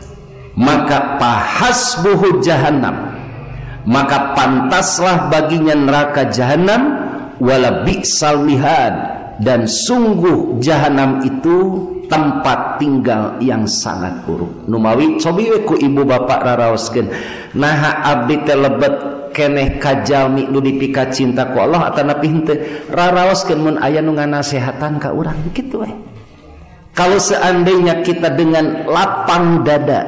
Maka pahasbuhu jahannam, maka pantaslah baginya neraka jahanam, wala bi'sal mihad, dan sungguh jahanam itu tempat tinggal yang sangat buruk. Numawi cobi we ku ibu bapak raraoskeun naha abdi teh lebet keneh ka jalmi nu dipika cinta ku Allah atanapi henteu, raraoskeun mun aya nu nganasehatan ka urang kitu we. Kalau seandainya kita dengan lapang dada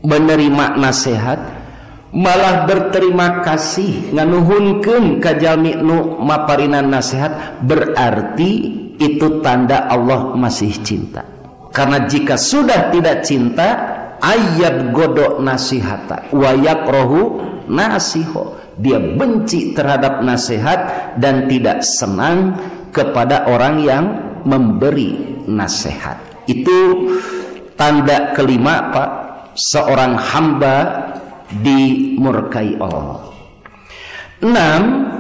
menerima nasihat, malah berterima kasih nganuhunkeun ka jalmi nu maparinan nasihat, berarti itu tanda Allah masih cinta. Karena jika sudah tidak cinta, ayat godok nasihata wa yakrahu nasiho, dia benci terhadap nasihat dan tidak senang kepada orang yang memberi nasihat. Itu tanda kelima, Pak, seorang hamba dimurkai Allah. 6.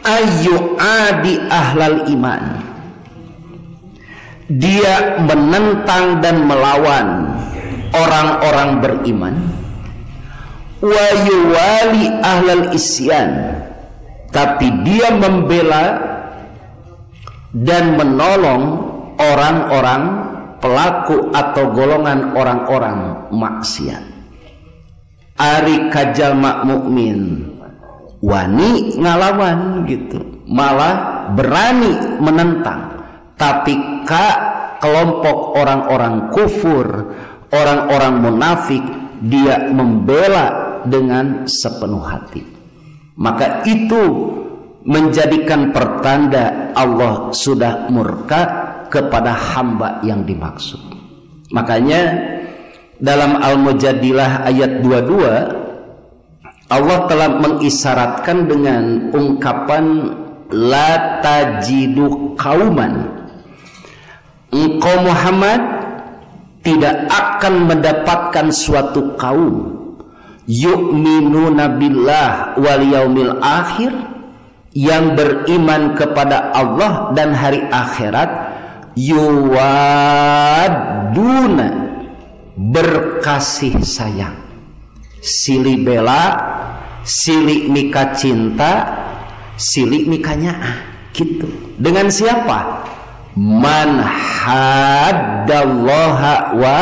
Ayu adi ahlal iman, dia menentang dan melawan orang-orang beriman. Wa yuwali ahlal isyan, tapi dia membela dan menolong orang-orang pelaku atau golongan orang-orang maksiat. Ari kajalma mukmin wani ngalawan gitu, malah berani menentang. Tapi kelompok orang-orang kufur, orang-orang munafik, dia membela dengan sepenuh hati. Maka itu menjadikan pertanda Allah sudah murka kepada hamba yang dimaksud. Makanya dalam Al-Mujadilah ayat 22 Allah telah mengisyaratkan dengan ungkapan la tajidu qauman, engkau Muhammad tidak akan mendapatkan suatu kaum yu'minuna billah wal yaumil akhir, yang beriman kepada Allah dan hari akhirat, yuwaduna, berkasih sayang, silih bela, silih mika cinta, silih mika nyaah gitu. Dengan siapa? Man haddallaha wa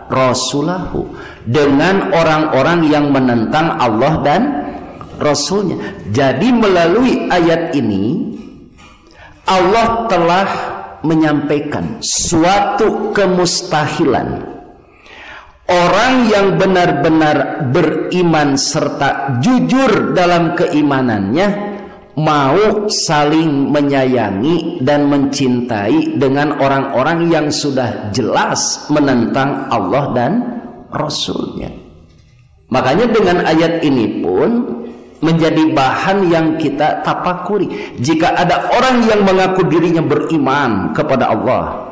rasulahu, dengan orang-orang yang menentang Allah dan Rasulnya. Jadi melalui ayat ini Allah telah menyampaikan suatu kemustahilan. Orang yang benar-benar beriman serta jujur dalam keimanannya mau saling menyayangi dan mencintai dengan orang-orang yang sudah jelas menentang Allah dan Rasulnya. Makanya dengan ayat ini pun menjadi bahan yang kita tapakuri. Jika ada orang yang mengaku dirinya beriman kepada Allah,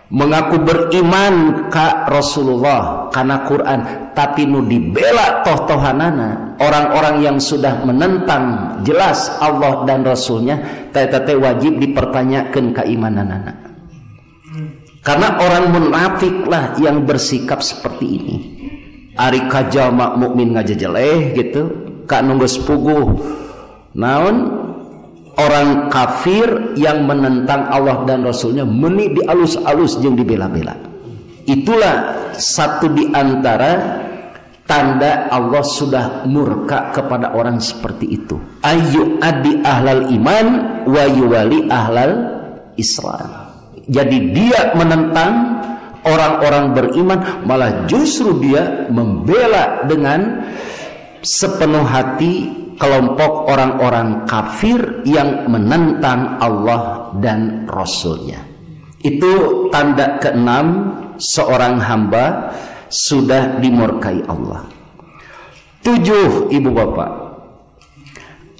mengaku beriman ka Rasulullah karena Quran, tapi nu dibela toh-tohanana orang-orang yang sudah menentang jelas Allah dan Rasulnya, tete wajib dipertanyakan keimananana. Karena orang munafiklah yang bersikap seperti ini. Ari kajama mukmin ngajejeleh gitu, ka nunggu sepuguh naon orang kafir yang menentang Allah dan Rasulnya meni dialus-alus jeung dibela-bela. Itulah satu di antara tanda Allah sudah murka kepada orang seperti itu. Ayu adi ahlal iman wa yuwali ahlal Islam. Jadi dia menentang orang-orang beriman, malah justru dia membela dengan sepenuh hati kelompok orang-orang kafir yang menentang Allah dan Rasulnya. Itu tanda ke-6 seorang hamba sudah dimurkai Allah. 7, ibu bapak,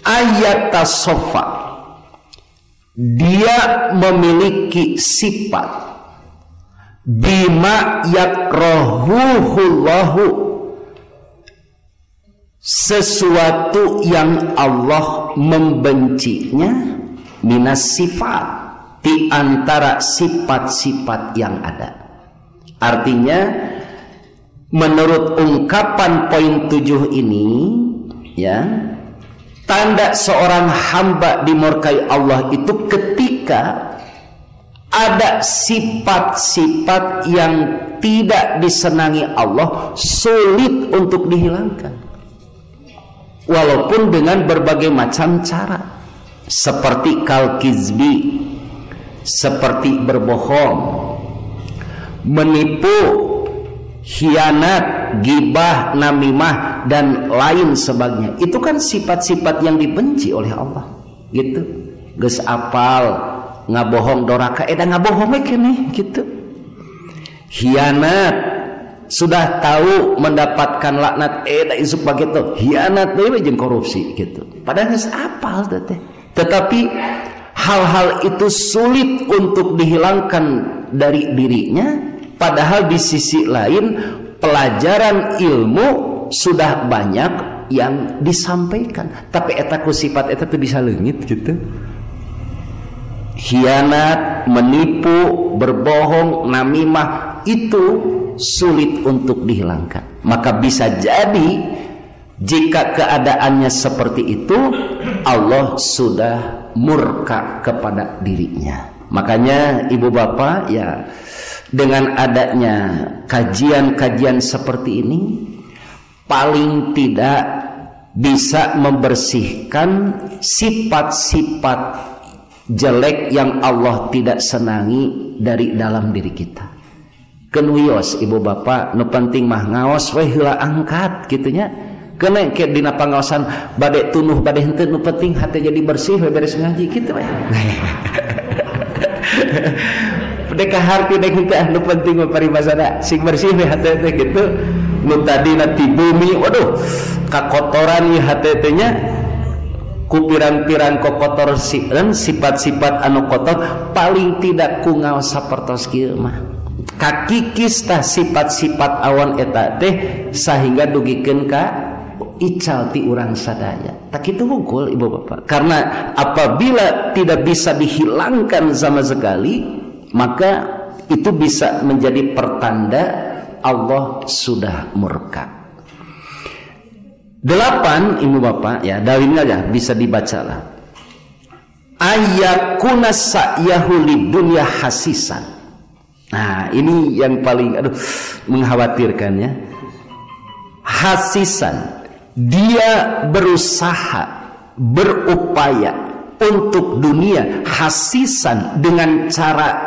ayat tasoffa, dia memiliki sifat bima yakrahuhullahu, sesuatu yang Allah membencinya, minas sifat, di antara sifat-sifat yang ada. Artinya menurut ungkapan poin 7 ini, ya, tanda seorang hamba dimurkai Allah itu ketika ada sifat-sifat yang tidak disenangi Allah, sulit untuk dihilangkan, walaupun dengan berbagai macam cara, seperti kal-kizbi, seperti berbohong, menipu, khianat, gibah, namimah, dan lain sebagainya. Itu kan sifat-sifat yang dibenci oleh Allah, gitu. Geus apal ngabohong doraka, ngabohong kene, gitu. Khianat, sudah tahu mendapatkan laknat, isuk begitu. Khianat deui jeung korupsi, gitu. Padahal geus apal teh. Tetapi hal-hal itu sulit untuk dihilangkan dari dirinya, padahal di sisi lain pelajaran ilmu sudah banyak yang disampaikan, tapi eta ku sifat eta teu bisa leungit, gitu. Khianat, menipu, berbohong, namimah, itu sulit untuk dihilangkan. Maka bisa jadi jika keadaannya seperti itu, Allah sudah murka kepada dirinya. Makanya ibu bapak, ya, dengan adanya kajian-kajian seperti ini, paling tidak bisa membersihkan sifat-sifat jelek yang Allah tidak senangi dari dalam diri kita. Kenuyos ibu bapak, nu penting mah ngaos we heula angkat gitunya. Kena ke dina pangaosan bade tunuh bade henteu, nu penting hate jadi bersih we beres ngaji kitu we. Deka harti dek henteu, nu penting mah paribasana sing bersih we hate teh kitu. Nu tadina ti bumi, waduh kakotoran ieu hate teh nya ku pirang-pirang kokotor sifat-sifat anu kotor, paling tidak ku ngaos sapertos kieu mah kakikis tah sifat-sifat awan eta teh sehingga dugikeun ka ical ti urang sadaya. Tak kitu hungkul ibu bapak, karena apabila tidak bisa dihilangkan sama sekali, maka itu bisa menjadi pertanda Allah sudah murka. 8 ibu bapak, ya, dalilnya ya bisa dibaca lah. Ayakuna sa'yahu lidunya hasisan. Nah, ini yang paling mengkhawatirkan, ya. Hasisan, dia berusaha, berupaya untuk dunia, hasisan dengan cara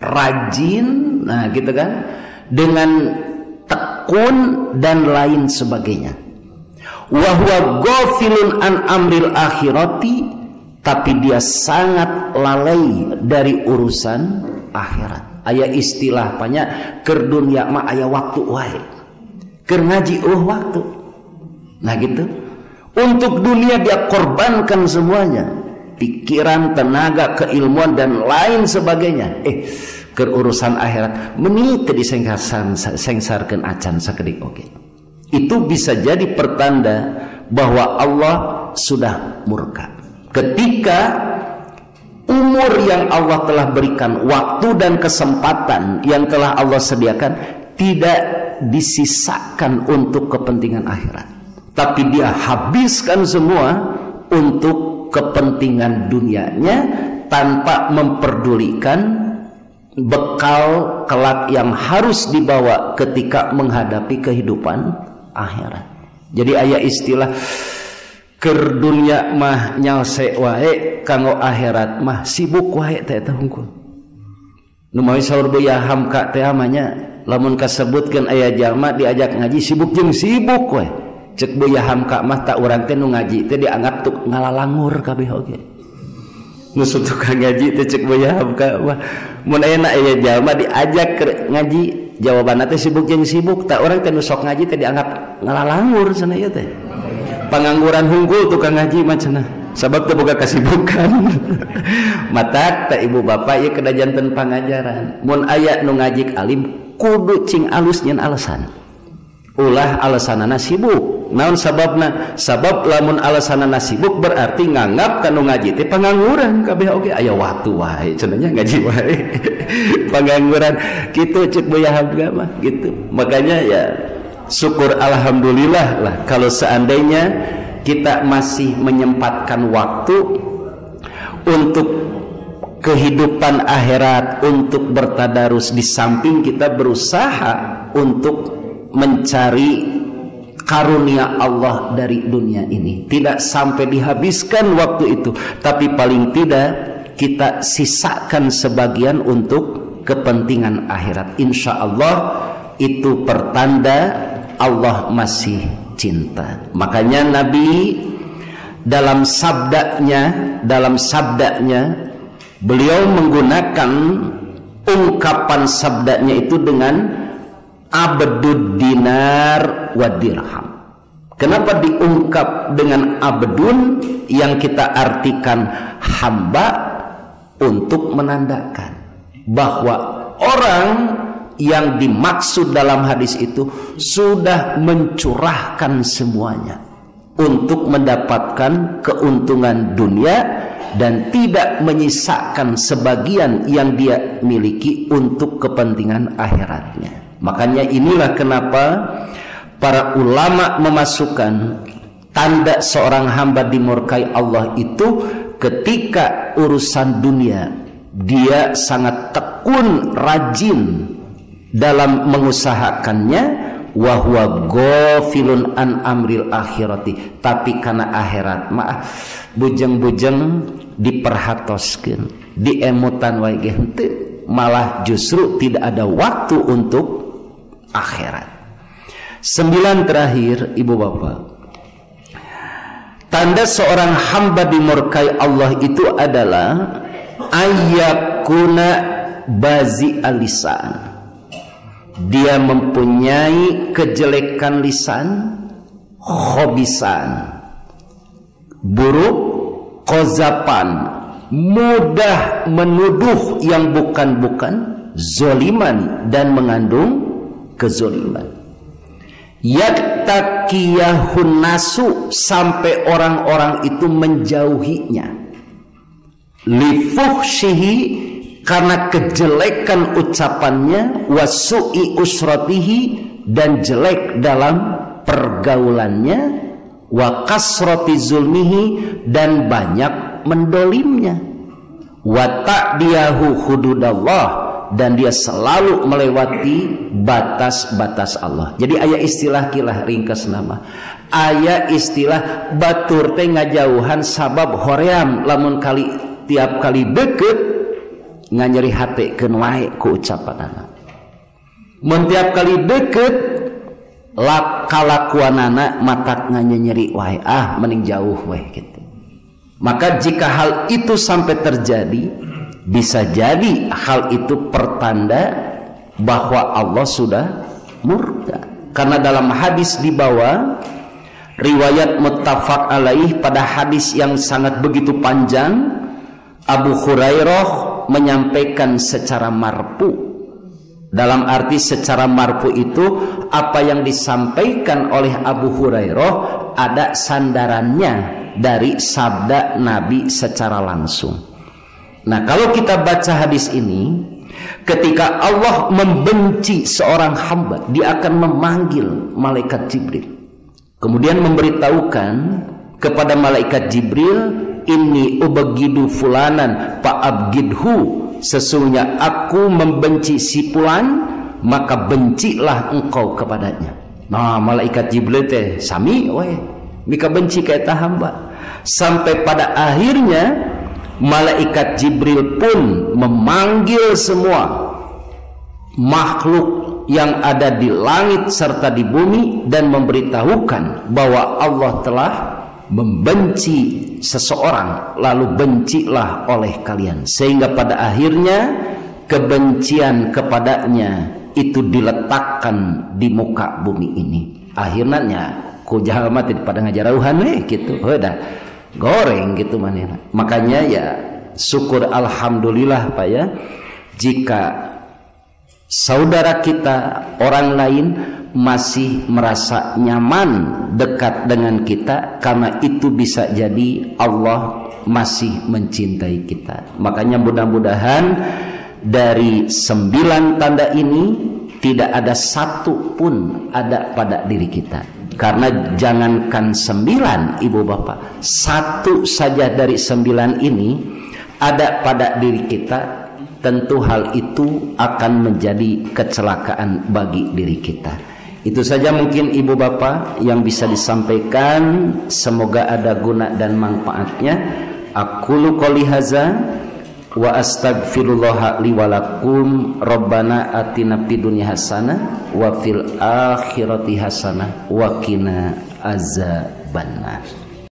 rajin, nah gitu kan, dengan tekun dan lain sebagainya. Wa huwa ghafilun an amril akhirati, tapi dia sangat lalai dari urusan akhirat. Aya istilah banyak, keur dunya mah aya waktu wae, keur ngaji waktu. Nah gitu, untuk dunia dia korbankan semuanya, pikiran, tenaga, keilmuan dan lain sebagainya. Keur urusan akhirat meuni teu disengsarkeun acan sakedik oge. Itu bisa jadi pertanda bahwa Allah sudah murka. Ketika umur yang Allah telah berikan, waktu dan kesempatan yang telah Allah sediakan tidak disisakan untuk kepentingan akhirat, tapi dia habiskan semua untuk kepentingan dunianya tanpa memperdulikan bekal kelak yang harus dibawa ketika menghadapi kehidupan akhirat. Jadi aya istilah keur dunya mah nyalse wae, kanggo akhirat mah sibuk wae teh eta hungkul. Nu mawi saur Buya Hamka teh amanya lamun kasebutkeun aya jalma diajak ngaji sibuk jeung sibuk wae. Cek Buya Hamka mah tak urang teh nu ngaji teh dianggap tuk ngalalangur kabeh oge. Nu tukang ngaji teh cek Buya Hamka mah mun aya jalma diajak ngaji jawabanna teh sibuk jeung sibuk, tak urang teh nu sok ngaji teh dianggap ngalalangur cenah ieu teh. Pangangguran hungkul tukang ngaji mah cenah. sabab teu boga kasibukan. Matak ta ibu bapak ieu kada janten pangajaran. Mun aya nu ngajik alim kudu cing alus nyeun alasan. Ulah alasanana sibuk. Naon sababna? Sabab lamun alasanana sibuk berarti nganggap kanu ngaji teh pangangguran kabeh oge aya waktu wae cenanya ngaji wae. Pangangguran kitu ceuk Buya Hamga mah gitu. Makanya ya syukur alhamdulillah lah kalau seandainya kita masih menyempatkan waktu untuk kehidupan akhirat, untuk bertadarus di samping kita berusaha untuk mencari karunia Allah dari dunia ini. Tidak sampai dihabiskan waktu itu, tapi paling tidak kita sisakan sebagian untuk kepentingan akhirat. Insya Allah itu pertanda Allah masih cinta. Makanya Nabi dalam sabdanya beliau menggunakan ungkapan sabdanya itu dengan abdud dinar wa dirham. Kenapa diungkap dengan abdun yang kita artikan hamba, untuk menandakan bahwa orang yang dimaksud dalam hadis itu sudah mencurahkan semuanya untuk mendapatkan keuntungan dunia dan tidak menyisakan sebagian yang dia miliki untuk kepentingan akhiratnya. Makanya inilah kenapa para ulama memasukkan tanda seorang hamba dimurkai Allah itu ketika urusan dunia dia sangat tekun, rajin dalam mengusahakannya, wa huwa ghafilun an amril akhirati, tapi karena akhirat mah bujeng-bujeng diperhatoskeun, diemutan wae ge henteu, malah justru tidak ada waktu untuk akhirat. 9 terakhir ibu bapak, tanda seorang hamba dimurkai Allah itu adalah ayyakuna bazi alisan, dia mempunyai kejelekan lisan, khobisan, buruk, kozapan, mudah menuduh yang bukan-bukan, zoliman dan mengandung kezoliman. Yattaqiyahun nasu, sampai orang-orang itu menjauhinya, lifuhshihi, karena kejelekan ucapannya, wasu'i usratihi, dan jelek dalam pergaulannya, wa kasrati zulmihi, dan banyak mendolimnya, wa ta'diyahu hududallah, dan dia selalu melewati batas-batas Allah. Jadi aya istilah kilah ringkas nama, aya istilah batur teh ngajauhan sabab hoream, lamun kali tiap kali deket nganyeri hate keun wae ku ucapanana. Mun tiap kali deket kalakuanana matak nganyeri wae, mending jauh wae gitu. Maka jika hal itu sampai terjadi, bisa jadi hal itu pertanda bahwa Allah sudah murka. Karena dalam hadis di bawah, riwayat muttafaq alaih, pada hadis yang sangat begitu panjang, Abu Hurairah menyampaikan secara marfu. Dalam arti secara marfu itu apa yang disampaikan oleh Abu Hurairah ada sandarannya dari sabda Nabi secara langsung. Nah, kalau kita baca hadis ini, ketika Allah membenci seorang hamba, dia akan memanggil malaikat Jibril, kemudian memberitahukan kepada malaikat Jibril, inni ubagidu fulanan fa'abgidhu, sesungguhnya aku membenci si fulan, maka bencilah engkau kepadanya. Nah, malaikat Jibril teh sami we mika benci ka eta hamba, sampai pada akhirnya malaikat Jibril pun memanggil semua makhluk yang ada di langit serta di bumi dan memberitahukan bahwa Allah telah membenci seseorang, lalu bencilah oleh kalian, sehingga pada akhirnya kebencian kepadanya itu diletakkan di muka bumi ini. Akhirnya ku jalma teh pada ngajarauhan we gitu, heudah goreng gitu manehna. Makanya ya syukur alhamdulillah Pak ya, jika saudara kita orang lain masih merasa nyaman dekat dengan kita, karena itu bisa jadi Allah masih mencintai kita. Makanya mudah-mudahan dari 9 tanda ini tidak ada satu pun ada pada diri kita. Karena jangankan 9 ibu bapak, satu saja dari 9 ini ada pada diri kita, tentu hal itu akan menjadi kecelakaan bagi diri kita. Itu saja mungkin ibu bapak yang bisa disampaikan, semoga ada guna dan manfaatnya. Aqulu qouli hadza wa astaghfirullah li wa lakum. Rabbana atina fid dunya hasanah wa fil akhirati hasanah wa qina azabannar.